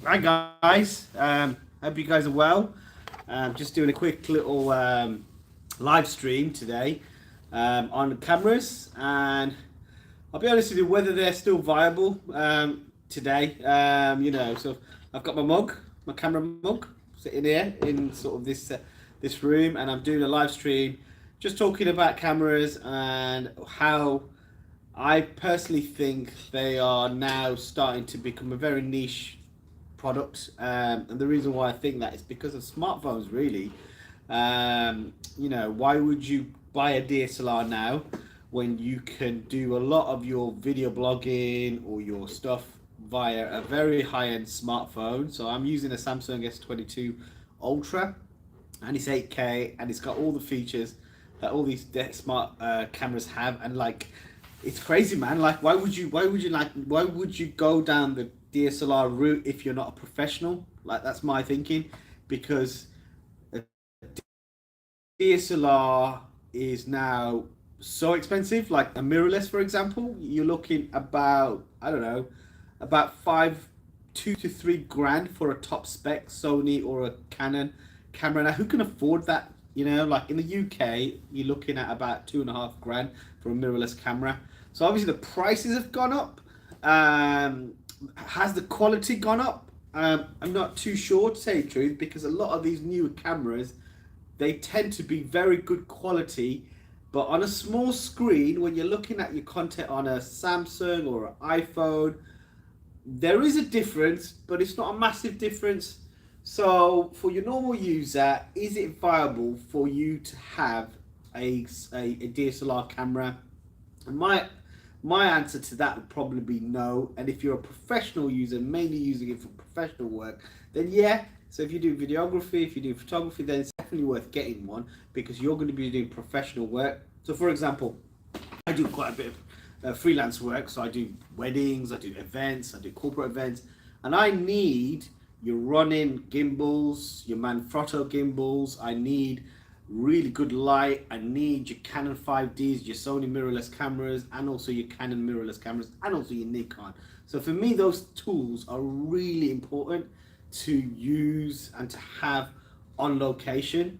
Hi guys, hope you guys are well. Just doing a quick little live stream today on cameras, and I'll be honest with you, whether they're still viable today. So I've got my mug, my camera mug, sitting here in sort of this room, and I'm doing a live stream, just talking about cameras and how I personally think they are now starting to become a very niche product, and the reason why I think that is because of smartphones. Really, why would you buy a DSLR now when you can do a lot of your video blogging or your stuff via a very high-end smartphone? So I'm using a Samsung S22 Ultra, and it's 8K, and it's got all the features that all these smart cameras have, and like, it's crazy, man. Like, why would you go down the DSLR route if you're not a professional? Like, that's my thinking, because a DSLR is now so expensive. Like a mirrorless, for example, you're looking about, I don't know, about 2 to 3 grand for a top spec Sony or a Canon camera. Now, who can afford that? Like in the UK, you're looking at about 2.5 grand for a mirrorless camera. So obviously the prices have gone up. Has the quality gone up? I'm not too sure, to say the truth, because a lot of these newer cameras, they tend to be very good quality, but on a small screen, when you're looking at your content on a Samsung or an iPhone, there is a difference, but it's not a massive difference. So for your normal user, is it viable for you to have a DSLR camera? And my answer to that would probably be no. And if you're a professional user, mainly using it for professional work, then yeah. So if you do videography, if you do photography, then it's definitely worth getting one, because you're going to be doing professional work. So for example, I do quite a bit of freelance work. So I do weddings, I do events, I do corporate events, and I need your running gimbals, your Manfrotto gimbals. I need really good light. I need your Canon 5Ds, your Sony mirrorless cameras, and also your Canon mirrorless cameras, and also your Nikon. So for me, those tools are really important to use and to have on location.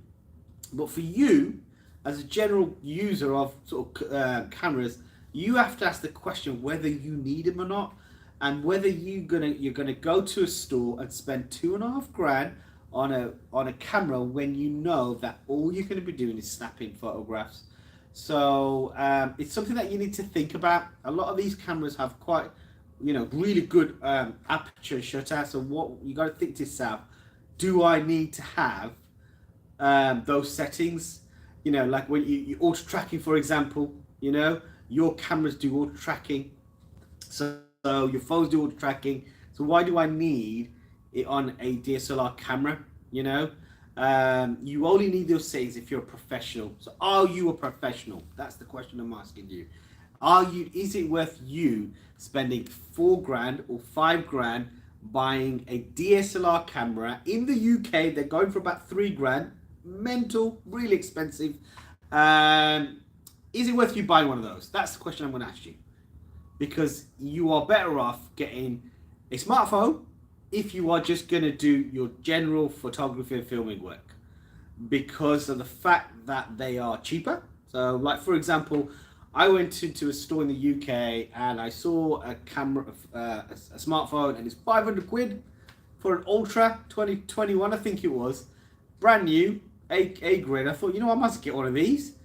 But for you, as a general user of sort of cameras, you have to ask the question whether you need them or not, and whether you're gonna go to a store and spend 2.5 grand on a camera when you know that all you're going to be doing is snapping photographs. So it's something that you need to think about. A lot of these cameras have quite, really good aperture shutter. So what you got to think to yourself: do I need to have those settings? Like when you auto tracking, for example. Your cameras do auto tracking, so your phones do auto tracking. So why do I need it on a DSLR camera? You only need those settings if you're a professional. So are you a professional? That's the question I'm asking you. Is it worth you spending 4 grand or 5 grand buying a DSLR camera? In the UK, they're going for about 3 grand. Mental, really expensive. Is it worth you buying one of those? That's the question I'm going to ask you, because you are better off getting a smartphone if you are just going to do your general photography and filming work, because of the fact that they are cheaper. So like, for example, I went into a store in the UK and I saw a camera, a smartphone, and it's 500 quid for an Ultra 2021, I think it was, brand new, A grade. I thought, I must get one of these.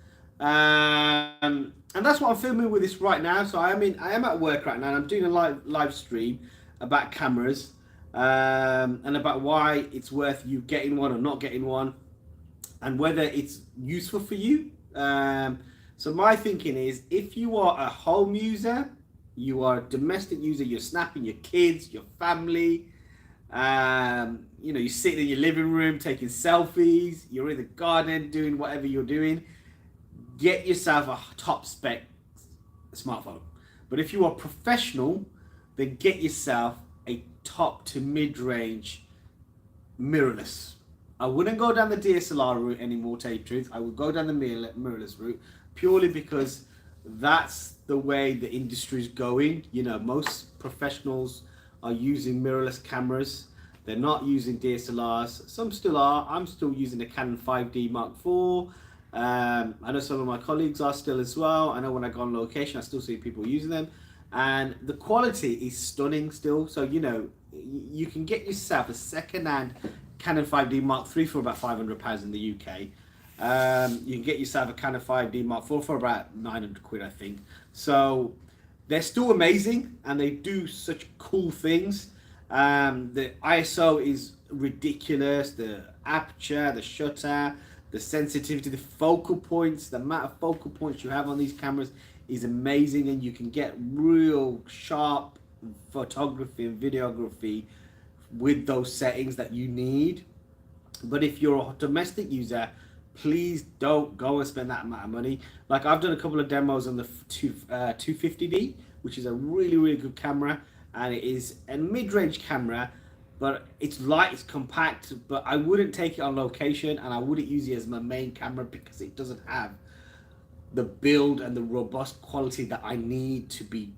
And that's what I'm filming with this right now. So I am at work right now, and I'm doing a live stream about cameras, and about why it's worth you getting one or not getting one, and whether it's useful for you. So my thinking is, if you are a home user, you are a domestic user, you're snapping your kids, your family, you're sitting in your living room taking selfies, you're in the garden doing whatever you're doing, get yourself a top spec smartphone. But if you are professional, then get yourself a top to mid-range mirrorless. I wouldn't go down the DSLR route anymore, to tell you the truth. I would go down the mirrorless route, purely because that's the way the industry is going. Most professionals are using mirrorless cameras. They're not using DSLRs. Some still are. I'm still using a Canon 5D Mark IV. I know some of my colleagues are still as well. I know when I go on location, I still see people using them. And the quality is stunning still. So, you know, you can get yourself a second-hand Canon 5D Mark III for about £500 in the UK. You can get yourself a Canon 5D Mark IV for about 900 quid, I think. So they're still amazing and they do such cool things. The ISO is ridiculous. The aperture, the shutter, the sensitivity, the focal points, the amount of focal points you have on these cameras is amazing, and you can get real sharp photography and videography with those settings that you need. But if you're a domestic user, please don't go and spend that amount of money. Like, I've done a couple of demos on the 250D, which is a really, really good camera, and it is a mid-range camera, but it's light, it's compact, but I wouldn't take it on location, and I wouldn't use it as my main camera because it doesn't have the build and the robust quality that I need to be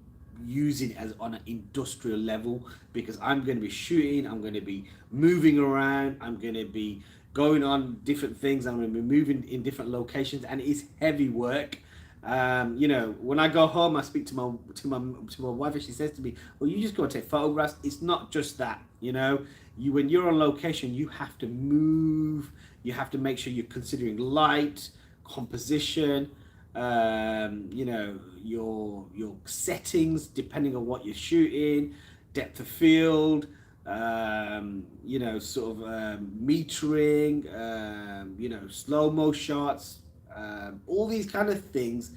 using as on an industrial level, because I'm going to be shooting, I'm going to be moving around, I'm going to be going on different things, I'm going to be moving in different locations, and it's heavy work. You know, when I go home, I speak to my wife, and she says to me, well, you just go and take photographs. It's not just that, you know. When you're on location, you have to move, you have to make sure you're considering light, composition, you know, your settings depending on what you're shooting, depth of field, you know, sort of metering, you know, slow-mo shots, all these kind of things,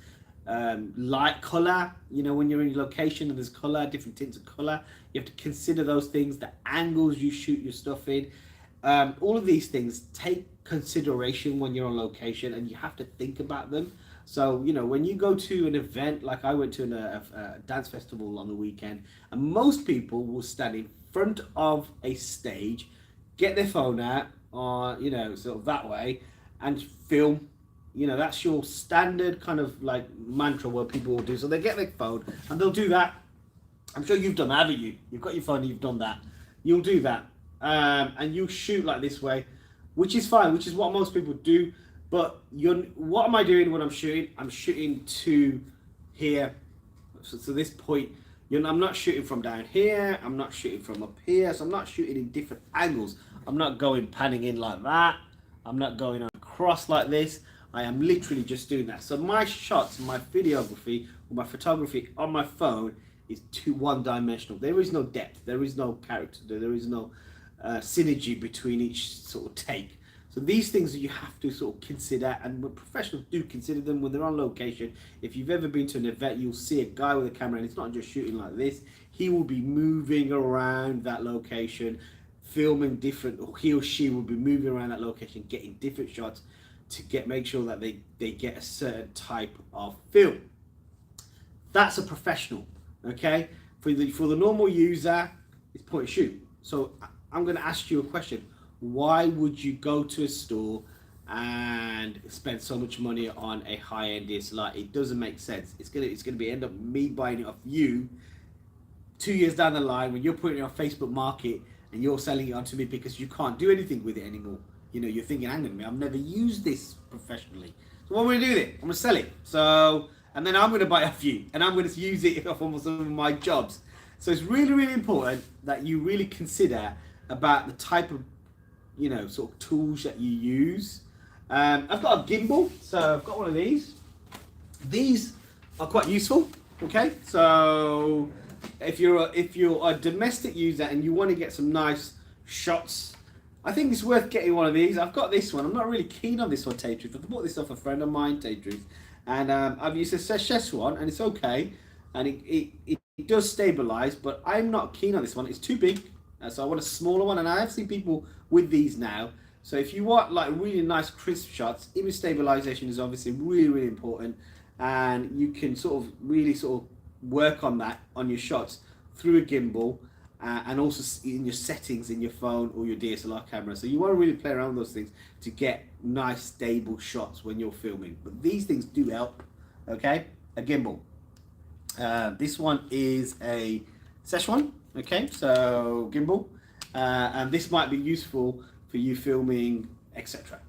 light, color, you know, when you're in location and there's color, different tints of color, you have to consider those things, the angles you shoot your stuff in. All of these things take consideration when you're on location, and you have to think about them. So, you know, when you go to an event, like I went to a dance festival on the weekend, and most people will stand in front of a stage, get their phone out, or, you know, sort of that way, and film. You know, that's your standard kind of like mantra what people will do. So they get their phone and they'll do that. I'm sure you've done that, haven't you? You've got your phone and you've done that. You'll do that. And you shoot like this way, which is fine, which is what most people do. But what am I doing when I'm shooting? I'm shooting to here. So this point, I'm not shooting from down here. I'm not shooting from up here. So I'm not shooting in different angles. I'm not going panning in like that. I'm not going across like this. I am literally just doing that. So my shots, my videography, or my photography on my phone is one-dimensional. There is no depth. There is no character. There is no synergy between each sort of take. So these things that you have to sort of consider, and when professionals do consider them when they're on location. If you've ever been to an event, you'll see a guy with a camera, and it's not just shooting like this. He will be moving around that location, filming different, or he or she will be moving around that location, getting different shots to make sure that they get a certain type of film. That's a professional, okay? For the normal user, it's point and shoot. So I'm going to ask you a question. Why would you go to a store and spend so much money on a high-end DSLR? It doesn't make sense. It's gonna be end up me buying it off you 2 years down the line when you're putting it on Facebook Market and you're selling it on to me because you can't do anything with it anymore. You know, you're thinking, hang on a minute, I've never used this professionally. So what am I going to do then? I'm going to sell it. So, and then I'm going to buy it off you, and I'm going to use it for some of my jobs. So it's really, really important that you really consider about the type of, you know, sort of tools that you use. I've got a gimbal, so I've got one of these. These are quite useful. Okay, so if you're a domestic user and you want to get some nice shots, I think it's worth getting one of these. I've got this one. I'm not really keen on this one, Tatruth. I bought this off a friend of mine, Tatruth, and I've used a Seychelles one, and it's okay, and it does stabilize, but I'm not keen on this one. It's too big, so I want a smaller one, and I have seen people with these now. So if you want like really nice crisp shots, image stabilization is obviously really, really important, and you can sort of really work on that on your shots through a gimbal. And also in your settings in your phone or your DSLR camera. So you want to really play around with those things to get nice stable shots when you're filming. But these things do help, okay? A gimbal. This one is a Szechuan, okay? So gimbal. and this might be useful for you filming, etc.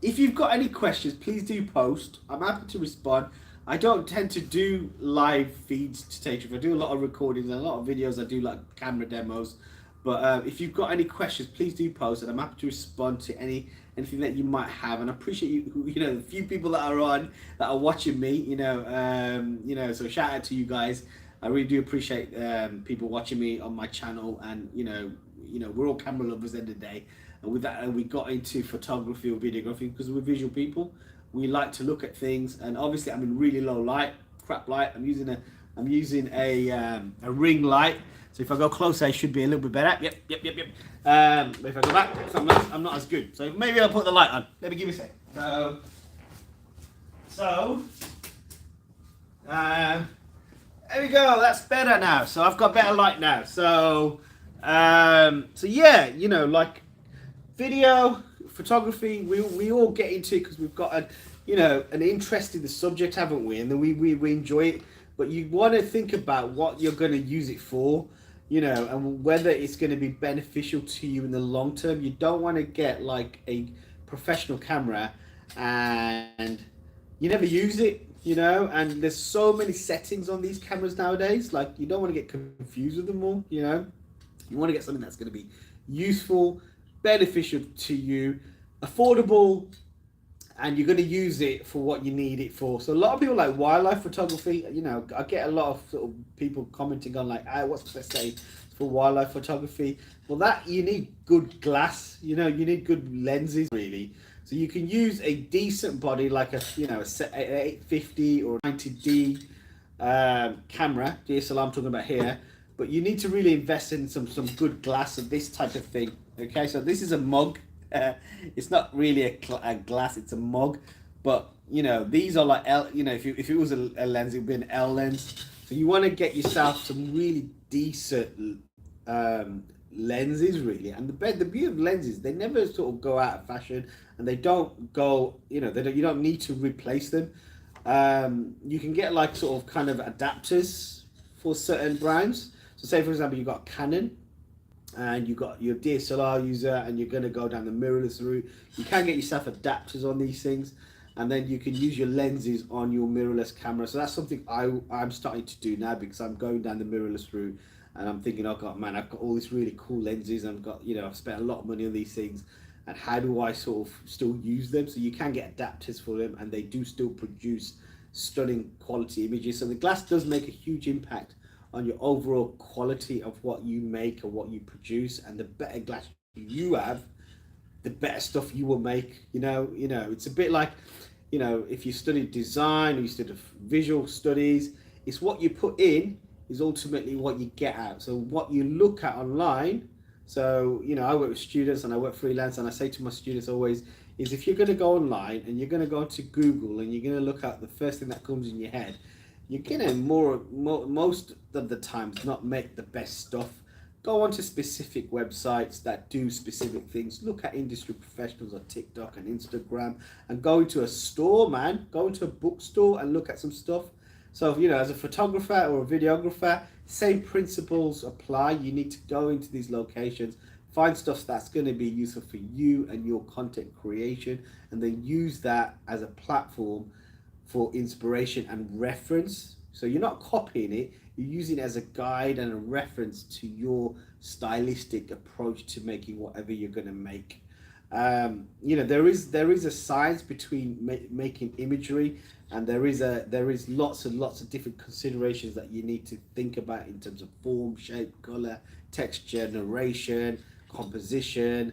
If you've got any questions, please do post. I'm happy to respond. I don't tend to do live feeds to take. I do a lot of recordings and a lot of videos. I do like camera demos. But if you've got any questions, please do post, and I'm happy to respond to anything that you might have. And I appreciate you. You know, the few people that are on that are watching me. So shout out to you guys. I really do appreciate people watching me on my channel, and we're all camera lovers at the end of the day. And with that, we got into photography or videography because we're visual people. We like to look at things, and obviously I'm in really low light, crap light. I'm using a ring light. So if I go closer, I should be a little bit better. Yep. But if I go back, I'm not as good. So maybe I'll put the light on. Let me give you a sec. There we go. That's better now. So I've got better light now. So yeah, like video, photography, we all get into it because we've got an interest in the subject, haven't we? And then we enjoy it. But you want to think about what you're going to use it for, and whether it's going to be beneficial to you in the long term. You don't want to get like a professional camera and you never use it, and there's so many settings on these cameras nowadays. Like, you don't want to get confused with them all, You want to get something that's going to be useful, beneficial to you, affordable, and you're going to use it for what you need it for. So a lot of people like wildlife photography. I get a lot of sort of people commenting on like, what's the best say for wildlife photography? Well, that you need good glass. You need good lenses, really. So you can use a decent body like a 850 or 90D camera, DSLR I'm talking about here. But you need to really invest in some good glass of this type of thing. Okay, so this is a mug. It's not really a glass, it's a mug. But these are like L. If it was a lens, it would be an L lens. So you want to get yourself some really decent lenses, really. And the beauty of lenses, they never sort of go out of fashion, and they don't go. You don't need to replace them. You can get like sort of kind of adapters for certain brands. So say for example you've got Canon and you've got your DSLR user and you're going to go down the mirrorless route. You can get yourself adapters on these things, and then you can use your lenses on your mirrorless camera. So that's something I'm starting to do now, because I'm going down the mirrorless route and I'm thinking, oh God, man, I've got all these really cool lenses and I've spent a lot of money on these things, and how do I sort of still use them? So you can get adapters for them, and they do still produce stunning quality images. So the glass does make a huge impact on your overall quality of what you make or what you produce. And the better glass you have, the better stuff you will make. It's a bit like, if you studied design or you studied visual studies, it's what you put in is ultimately what you get out. So what you look at online. So I work with students and I work freelance, and I say to my students always is, if you're going to go online and you're going to go to Google and you're going to look at the first thing that comes in your head, you're gonna most of the times not make the best stuff. Go onto specific websites that do specific things. Look at industry professionals on TikTok and Instagram, and go into a store, man. Go into a bookstore and look at some stuff. So as a photographer or a videographer, same principles apply. You need to go into these locations, find stuff that's going to be useful for you and your content creation, and then use that as a platform for inspiration and reference. So you're not copying it, you're using it as a guide and a reference to your stylistic approach to making whatever you're going to make. There is a science between making imagery, and there is lots and lots of different considerations that you need to think about in terms of form, shape, color, texture, narration, composition,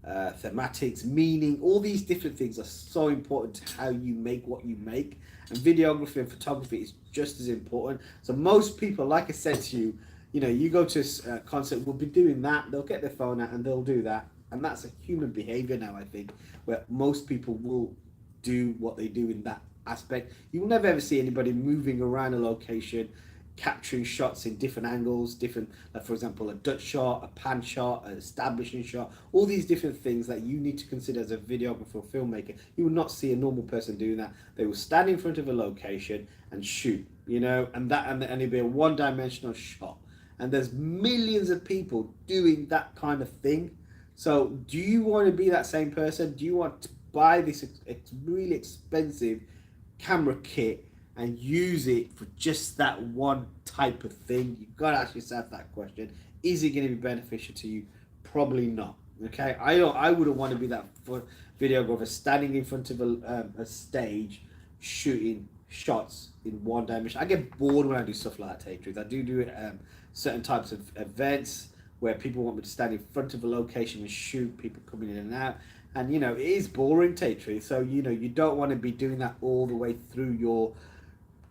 thematics, meaning. All these different things are so important to how you make what you make, and videography and photography is just as important. So most people, like I said to you, you go to a concert, will be doing that. They'll get their phone out and they'll do that, and that's a human behavior now, I think, where most people will do what they do in that aspect. You will never ever see anybody moving around a location, capturing shots in different angles, like for example, a Dutch shot, a pan shot, an establishing shot, all these different things that you need to consider as a videographer or filmmaker. You will not see a normal person doing that. They will stand in front of a location and shoot, and it'll be a one-dimensional shot. and there's millions of people doing that kind of thing. So do you want to be that same person? Do you want to buy this really expensive camera kit and use it for just that one type of thing? You've got to ask yourself that question. Is it going to be beneficial to you? Probably not. Okay, I wouldn't want to be that videographer standing in front of a stage shooting shots in one dimension. I get bored when I do stuff like that, to tell you the truth. I do certain types of events where people want me to stand in front of a location and shoot people coming in and out. And, you know, it is boring, to tell you the truth. So, you know, you don't want to be doing that all the way through your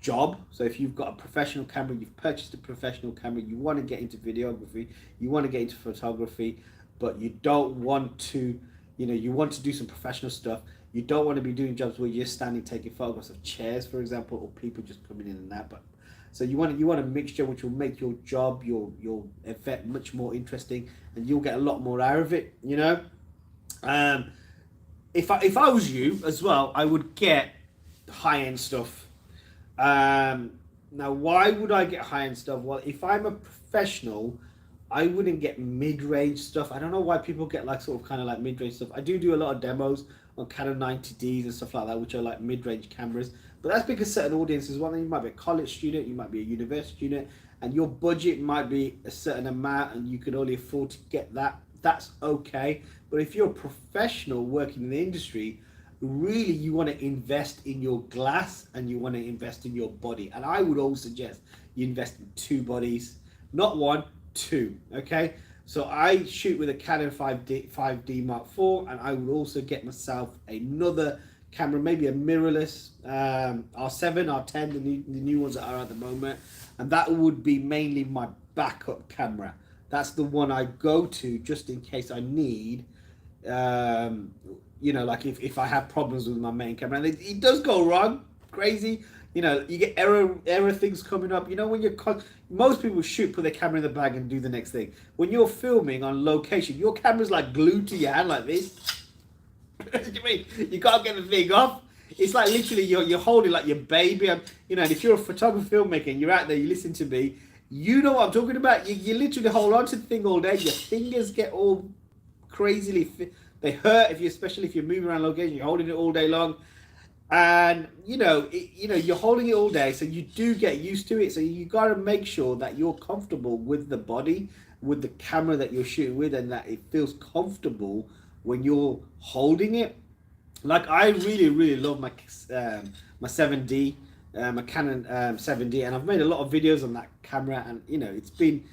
job. So if you've got a professional camera, you've purchased a professional camera, you want to get into videography, you want to get into photography, but you don't want to, you know, you want to do some professional stuff. You don't want to be doing jobs where you're standing taking photographs of chairs, for example, or people just coming in and out. But so you want a mixture which will make your job, your event much more interesting, and you'll get a lot more out of it. You know, if I was you as well, I would get high end stuff. Now, why would I get high end stuff? Well, if I'm a professional, I wouldn't get mid-range stuff. I don't know why people get like sort of kind of like mid-range stuff. I do a lot of demos on Canon 90Ds and stuff like that, which are like mid-range cameras. But that's because certain audiences, one, you might be a college student, you might be a university student, and your budget might be a certain amount and you can only afford to get that. That's okay. But if you're a professional working in the industry, really you want to invest in your glass and you want to invest in your body. And I would always suggest you invest in two bodies, not one, two. Okay, so I shoot with a Canon 5D Mark IV, and I would also get myself another camera, maybe a mirrorless R7, R10, the new ones that are at the moment, and that would be mainly my backup camera. That's the one I go to just in case I need, you know, like if I have problems with my main camera, and it does go wrong, crazy. You know, you get error things coming up. You know, when most people put their camera in the bag and do the next thing. When you're filming on location, your camera's like glued to your hand like this. You mean you can't get the thing off? It's like literally you're holding like your baby. You know, and if you're a photographer filmmaker and you're out there, you listen to me, you know what I'm talking about. You literally hold on to the thing all day. Your fingers get all crazily. They hurt especially if you're moving around location. You're holding it all day long. And you know you're holding it all day, so you do get used to it. So you got to make sure that you're comfortable with the body, with the camera that you're shooting with, and that it feels comfortable when you're holding it. Like I really love my 7D, my Canon 7D, and I've made a lot of videos on that camera, and you know it's been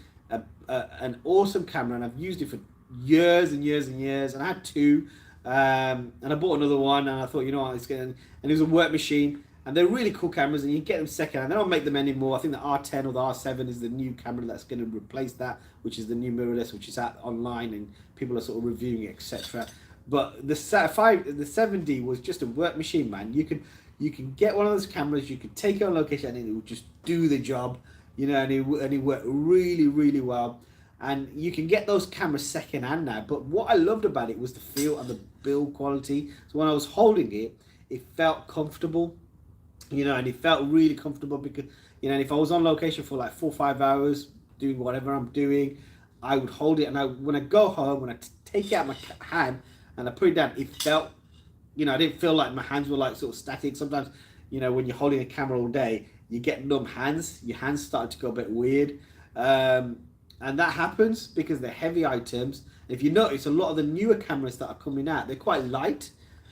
an awesome camera, and I've used it for years and years and years, and I had two. And I bought another one, and I thought, you know what, and it was a work machine, and they're really cool cameras, and you get them second hand. They don't make them anymore. I think the R10 or the R7 is the new camera that's going to replace that, which is the new mirrorless, which is out online, and people are sort of reviewing it, etc. But the 7D was just a work machine, man. You can get one of those cameras, you can take it on location, and it would just do the job, you know, and it worked really well. And you can get those cameras second hand now, but what I loved about it was the feel and the build quality. So when I was holding it, it felt comfortable, you know, and it felt really comfortable because, you know, if I was on location for like 4 or 5 hours doing whatever I'm doing, I would hold it, and when I go home, when I take it out of my hand and I put it down, it felt, you know, I didn't feel like my hands were like sort of static. Sometimes, you know, when you're holding a camera all day, you get numb hands. Your hands start to go a bit weird. And that happens because they're heavy items. If you notice, a lot of the newer cameras that are coming out, they're quite light.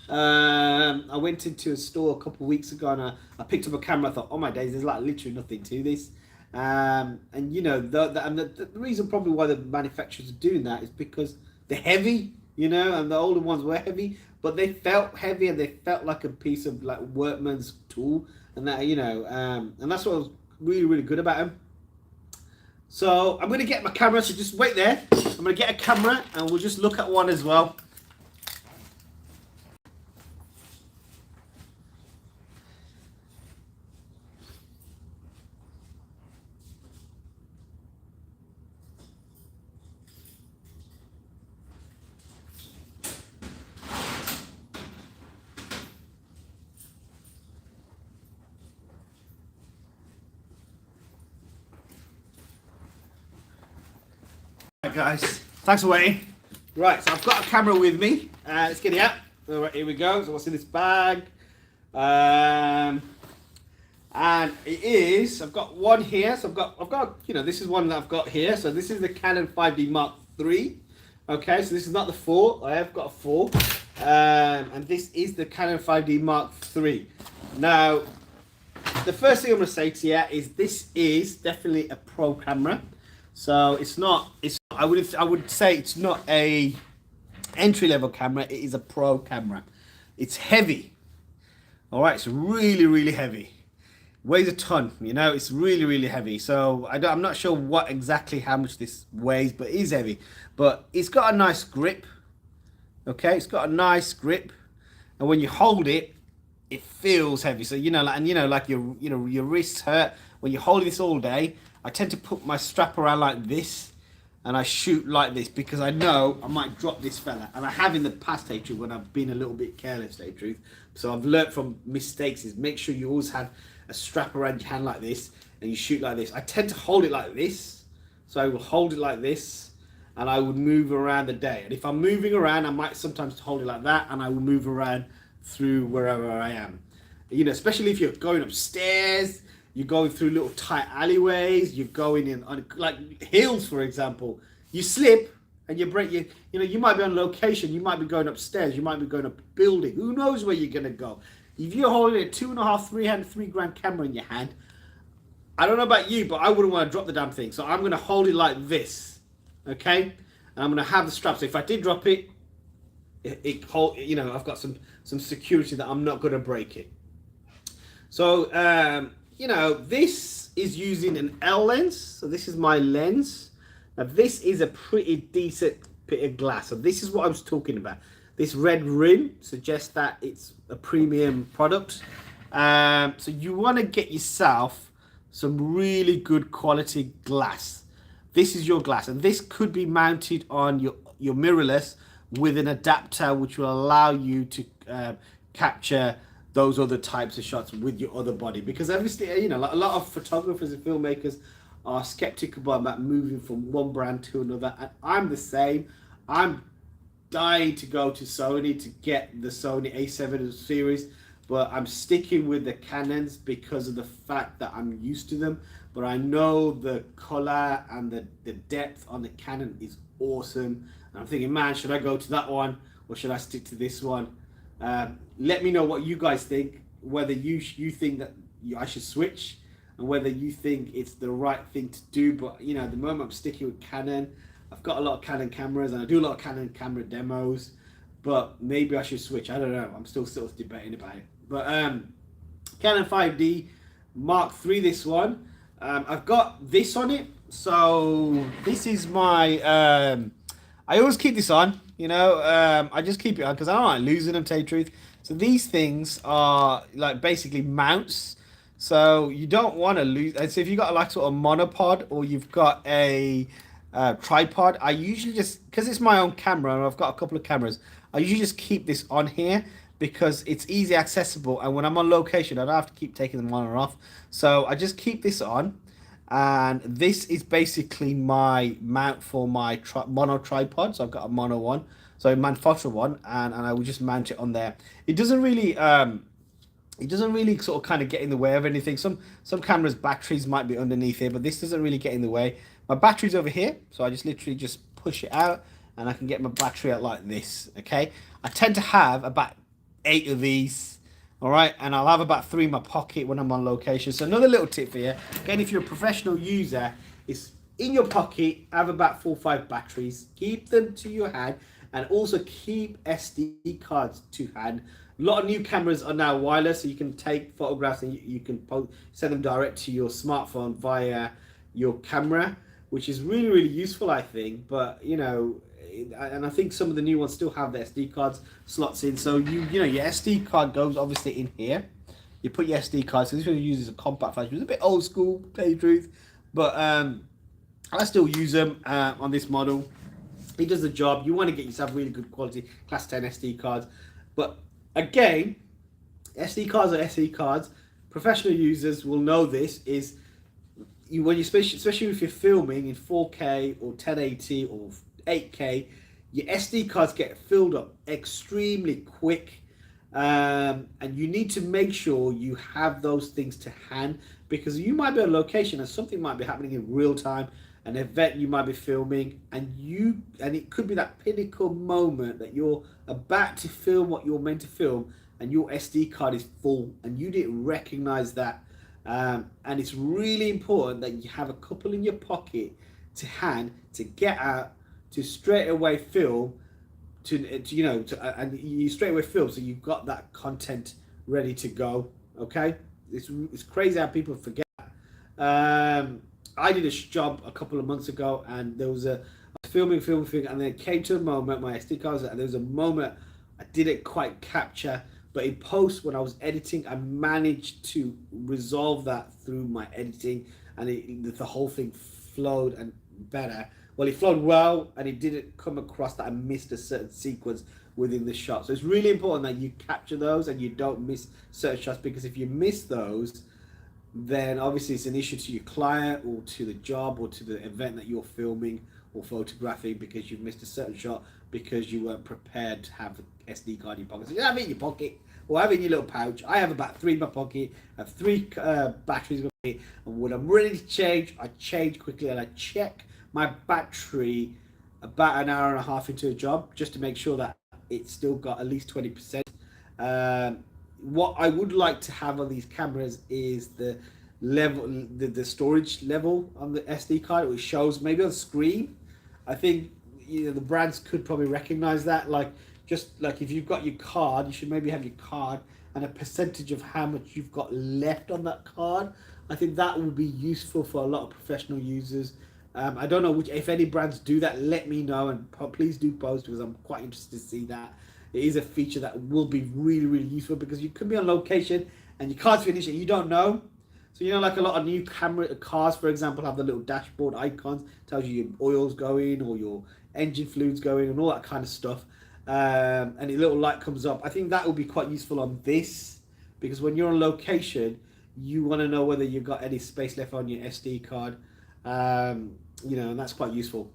I went into a store a couple of weeks ago, and I picked up a camera. I thought, oh my days, there's like literally nothing to this. And you know, the reason probably why the manufacturers are doing that is because they're heavy, you know, and the older ones were heavy, but they felt heavy and they felt like a piece of like workman's tool, and that, you know, and that's what was really good about them. So I'm going to get my camera, so just wait there. I'm going to get a camera and we'll just look at one as well. Right, guys, thanks for waiting. Right, so I've got a camera with me. Let's get it out. All right, here we go. So what's in this bag? And it is. I've got one here. So I've got. You know, this is one that I've got here. So this is the Canon 5D Mark III. Okay, so this is not the 4. I have got a 4. And this is the Canon 5D Mark III. Now, the first thing I'm going to say to you is this is definitely a pro camera. So it's not. I would say it's not a entry-level camera. It is a pro camera. It's heavy. All right, it's really heavy. Weighs a ton. You know, it's really heavy. So I'm not sure what exactly how much this weighs, but it is heavy. But it's got a nice grip. Okay, it's got a nice grip, and when you hold it, it feels heavy. So like your wrists hurt when you hold this all day. I tend to put my strap around like this, and I shoot like this because I know I might drop this fella, and I have in the past, hey truth, when I've been a little bit careless, hey truth. So I've learnt from mistakes is make sure you always have a strap around your hand like this, and you shoot like this. I tend to hold it like this, so I will hold it like this, and I would move around the day. And if I'm moving around, I might sometimes hold it like that, and I will move around through wherever I am. You know, especially if you're going upstairs, you're going through little tight alleyways, you're going in on like hills, for example. You slip and you break your, you might be on location, you might be going upstairs, you might be going up a building. Who knows where you're gonna go? If you're holding a 2.5, 3 grand camera in your hand, I don't know about you, but I wouldn't want to drop the damn thing. So I'm gonna hold it like this, okay? And I'm gonna have the strap. So if I did drop it, I've got some security that I'm not gonna break it. So this is using an L lens. So this is my lens. Now this is a pretty decent bit of glass. So this is what I was talking about. This red rim suggests that it's a premium product. So you want to get yourself some really good quality glass. This is your glass, and this could be mounted on your mirrorless with an adapter, which will allow you to capture those other types of shots with your other body. Because obviously, like a lot of photographers and filmmakers are skeptical about moving from one brand to another, and I'm the same. I'm dying to go to Sony to get the Sony A7 series, but I'm sticking with the Canons because of the fact that I'm used to them. But I know the color and the depth on the Canon is awesome, and I'm thinking, man, should I go to that one or should I stick to this one? Let me know what you guys think, whether you think that I should switch, and whether you think it's the right thing to do. But at the moment I'm sticking with Canon. I've got a lot of Canon cameras and I do a lot of Canon camera demos, but maybe I should switch. I don't know. I'm still sort of debating about it. But Canon 5D Mark III, this one. I've got this on it. So this is my, I always keep this on, I just keep it on because I don't like losing them, to tell you the truth. So these things are like basically mounts. So you don't want to lose. And so if you've got like sort of monopod or you've got a tripod, I usually just, because it's my own camera and I've got a couple of cameras, I usually just keep this on here because it's easy accessible, and when I'm on location I don't have to keep taking them on and off. So I just keep this on, and this is basically my mount for my mono tripod. So I've got a mono one, so Manfrotto one, and I will just mount it on there. It doesn't really sort of kind of get in the way of anything. Some cameras' batteries might be underneath here, but this doesn't really get in the way. My battery's over here, so I just literally just push it out and I can get my battery out like this. Okay, I tend to have about 8 of these, all right, and I'll have about 3 in my pocket when I'm on location. So another little tip for you, again, if you're a professional user, is in your pocket have about 4 or 5 batteries. Keep them to your hand, and also keep SD cards to hand. A lot of new cameras are now wireless, so you can take photographs and you can send them direct to your smartphone via your camera, which is really useful, I think. But and I think some of the new ones still have the SD cards slots in. So your SD card goes obviously in here. You put your SD card. So this one uses a compact flash, which is a bit old school, to tell you the truth. But I still use them on this model. It does the job. You want to get yourself really good quality class 10 SD cards. But again, SD cards are SD cards. Professional users will know this is when you especially if you're filming in 4K or 1080 or 8K, your SD cards get filled up extremely quick, and you need to make sure you have those things to hand, because you might be on location and something might be happening in real time, an event you might be filming, and it could be that pinnacle moment that you're about to film what you're meant to film, and your SD card is full and you didn't recognize that. And it's really important that you have a couple in your pocket to hand, to get out, to straight away film, and you straight away film, so you've got that content ready to go. Okay, it's crazy how people forget. I did a job a couple of months ago, and there was I was filming, and then it came to a moment, my SD card was, and there was a moment I didn't quite capture, but in post when I was editing, I managed to resolve that through my editing, and the whole thing flowed and better. Well, it flowed well, and it didn't come across that I missed a certain sequence within the shot. So it's really important that you capture those and you don't miss certain shots, because if you miss those, then obviously it's an issue to your client or to the job or to the event that you're filming or photographing, because you've missed a certain shot because you weren't prepared to have an SD card in your pocket. So you have it in your pocket or have it in your little pouch. I have about 3 in my pocket. I have 3 batteries in my pocket, and when I'm ready to change, I change quickly and I check my battery about an hour and a half into a job just to make sure that it's still got at least 20%. What I would like to have on these cameras is the level, the storage level on the SD card, which shows maybe on the screen. I think the brands could probably recognize that. Just like if you've got your card, you should maybe have your card and a percentage of how much you've got left on that card. I think that would be useful for a lot of professional users. I don't know if any brands do that. Let me know, and please do post, because I'm quite interested to see that. It is a feature that will be really, really useful, because you could be on location and your car's finished and you don't know. So, like a lot of new cars, for example, have the little dashboard icons, tells you your oil's going or your engine fluid's going and all that kind of stuff. And a little light comes up. I think that will be quite useful on this, because when you're on location, you want to know whether you've got any space left on your SD card. And that's quite useful.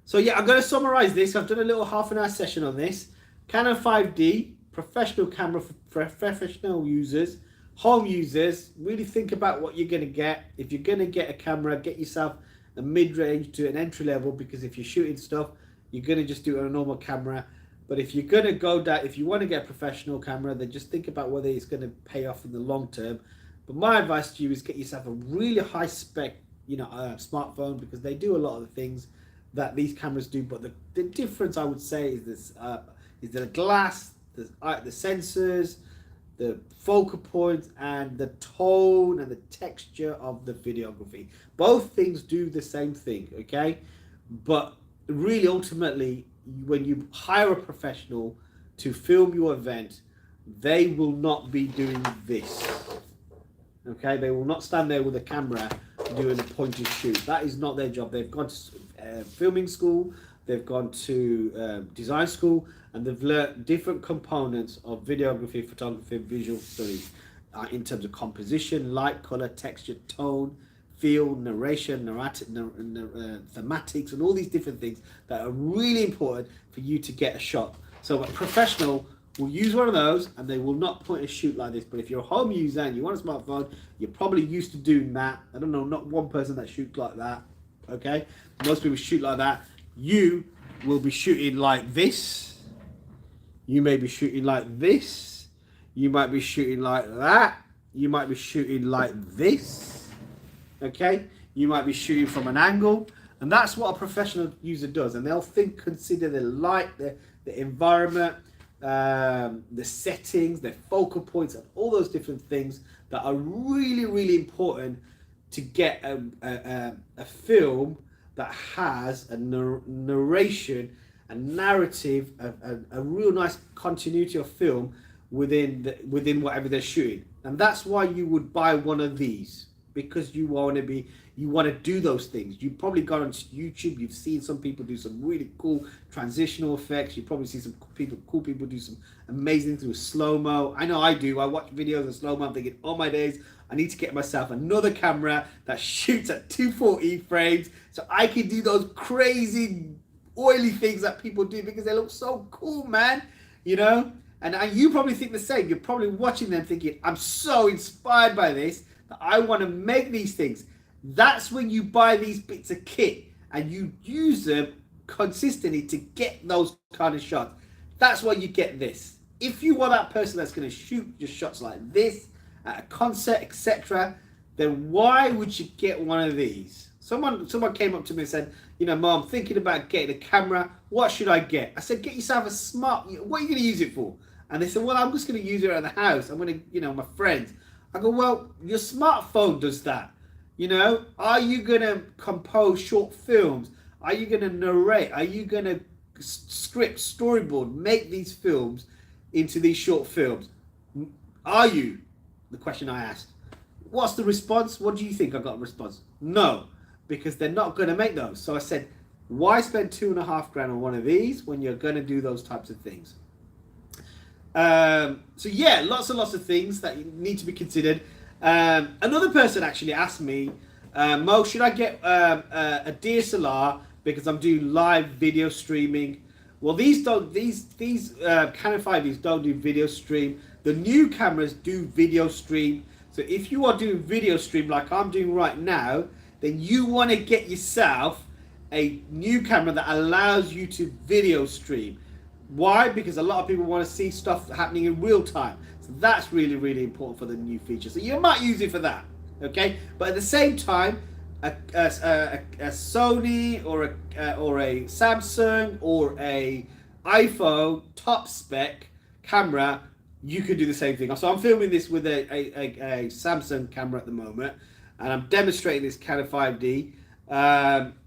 So yeah, I'm going to summarize this. I've done a little half-an-hour session on this. Canon 5D, professional camera for professional users, home users. Really think about what you're going to get. If you're going to get a camera, get yourself a mid-range to an entry level, because if you're shooting stuff, you're going to just do it on a normal camera. But if you're going to go down, if you want to get a professional camera, then just think about whether it's going to pay off in the long term. But my advice to you is get yourself a really high spec, smartphone, because they do a lot of the things that these cameras do. But the difference, I would say, is this: is the glass, the sensors, the focal point, and the tone and the texture of the videography. Both things do the same thing, okay? But really, ultimately, when you hire a professional to film your event, they will not be doing this. Okay, they will not stand there with a camera doing a point and shoot. That is not their job. They've gone to filming school, they've gone to design school, and they've learned different components of videography, photography, visual studies in terms of composition, light, color, texture, tone, feel, narration, thematics, and all these different things that are really important for you to get a shot. So a professional will use one of those, and they will not point and shoot like this. But if you're a home user and you want a smartphone, you're probably used to doing that. I don't know, not one person that shoots like that. Okay, most people shoot like that. You will be shooting like this. You may be shooting like this. You might be shooting like that. You might be shooting like this. Okay, you might be shooting from an angle, and that's what a professional user does. And they'll consider the light, the environment, the settings, the focal points, and all those different things that are really, really important to get a film that has a narration, a narrative, a real nice continuity of film within whatever they're shooting. And that's why you would buy one of these, because you want to do those things. You've probably gone on YouTube, you've seen some people do some really cool transitional effects. You probably see some cool people do some amazing things with slow-mo. I know I do. I watch videos of slow-mo. I'm thinking, oh my days, I need to get myself another camera that shoots at 240 frames so I can do those crazy oily things that people do because they look so cool, man. You know? And you probably think the same. You're probably watching them thinking, I'm so inspired by this that I want to make these things. That's when you buy these bits of kit and you use them consistently to get those kind of shots. That's why you get this. If you are that person that's going to shoot just shots like this at a concert, etc., then why would you get one of these? Someone came up to me and said, you know, Mom, I'm thinking about getting a camera. What should I get? I said, get yourself a smart. What are you going to use it for? And they said, well, I'm just going to use it around the house. I'm going to, you know, my friends. I go, well, your smartphone does that. You know, are you going to compose short films? Are you going to narrate? Are you going to script, storyboard, make these films into these short films? Are you? The question I asked. What's the response? What do you think? I got a response. No, because they're not going to make those. So I said, why spend $2,500 on one of these when you're going to do those types of things? So yeah, lots and lots of things that need to be considered. Another person actually asked me, Mo, should I get a DSLR because I'm doing live video streaming? Well, these Canon 5Ds don't do video stream. The new cameras do video stream. So if you are doing video stream like I'm doing right now, then you want to get yourself a new camera that allows you to video stream. Why? Because a lot of people want to see stuff happening in real time. So that's really, really important for the new feature. So you might use it for that, okay? But at the same time, a Sony or a Samsung or a iPhone top spec camera, you could do the same thing. So I'm filming this with a Samsung camera at the moment, and I'm demonstrating this Canon 5D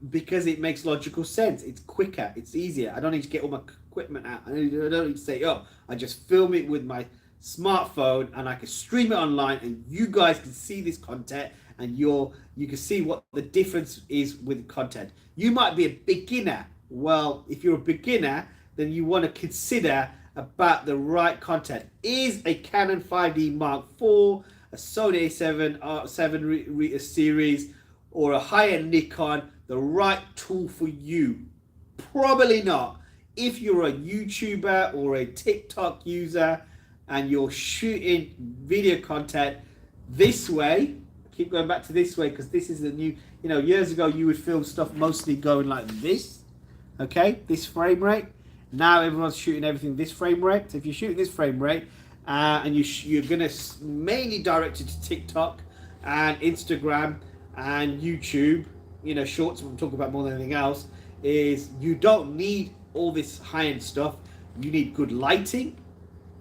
because it makes logical sense. It's quicker, it's easier. I don't need to get all my equipment out. I don't need to say, oh, I just film it with my smartphone and I can stream it online and you guys can see this content and you can see what the difference is with content. You might be a beginner. Well, if you're a beginner, then you want to consider about the right content. Is a Canon 5D Mark IV, a Sony A7 series, or a high-end Nikon the right tool for you? Probably not. If you're a YouTuber or a TikTok user and you're shooting video content this way, keep going back to this way because this is the new, you know, years ago you would film stuff mostly going like this, okay, this frame rate. Now everyone's shooting everything this frame rate. So if you're shooting this frame rate and you're going to mainly direct it to TikTok and Instagram and YouTube, you know, shorts, I'm talking about more than anything else, is you don't need all this high-end stuff. You need good lighting,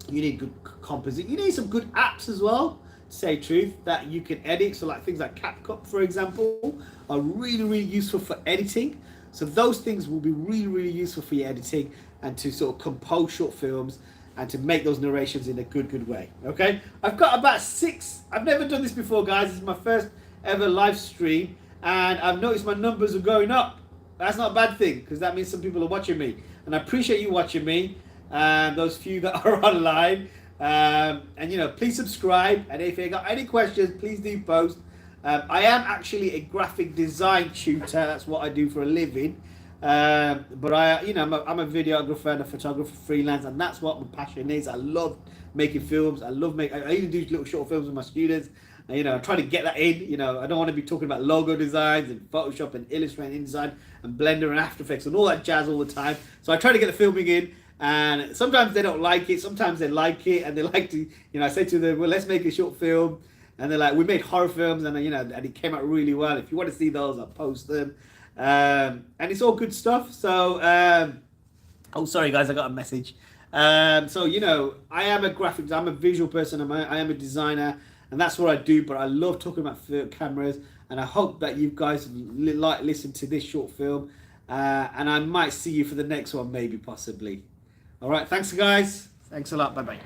you need good composite, you need some good apps as well, to say truth, that you can edit. So like things like CapCut, for example, are really, really useful for editing. So those things will be really, really useful for your editing and to sort of compose short films and to make those narrations in a good way. Okay, I've got about 6. I've never done this before, guys. This is my first ever live stream and I've noticed my numbers are going up. That's not a bad thing because that means some people are watching me, and I appreciate you watching me, those few that are online. And you know, please subscribe, and if you got any questions, please do post. I am actually a graphic design tutor. That's what I do for a living. But I'm a videographer and a photographer freelance, and that's what my passion is. I love making films. I even do little short films with my students. You know, I try to get that in. You know, I don't want to be talking about logo designs and Photoshop and Illustrator, InDesign and Blender and After Effects and all that jazz all the time. So I try to get the filming in, and sometimes they don't like it. Sometimes they like it, and they like to, you know, I say to them, well, let's make a short film. And they're like, we made horror films, and you know, and it came out really well. If you want to see those, I'll post them. And it's all good stuff. So, oh, sorry guys, I got a message. So, you know, I'm a visual person. I am a designer. And that's what I do, but I love talking about cameras, and I hope that you guys listen to this short film, and I might see you for the next one, maybe, possibly. All right, thanks guys. Thanks a lot. Bye-bye.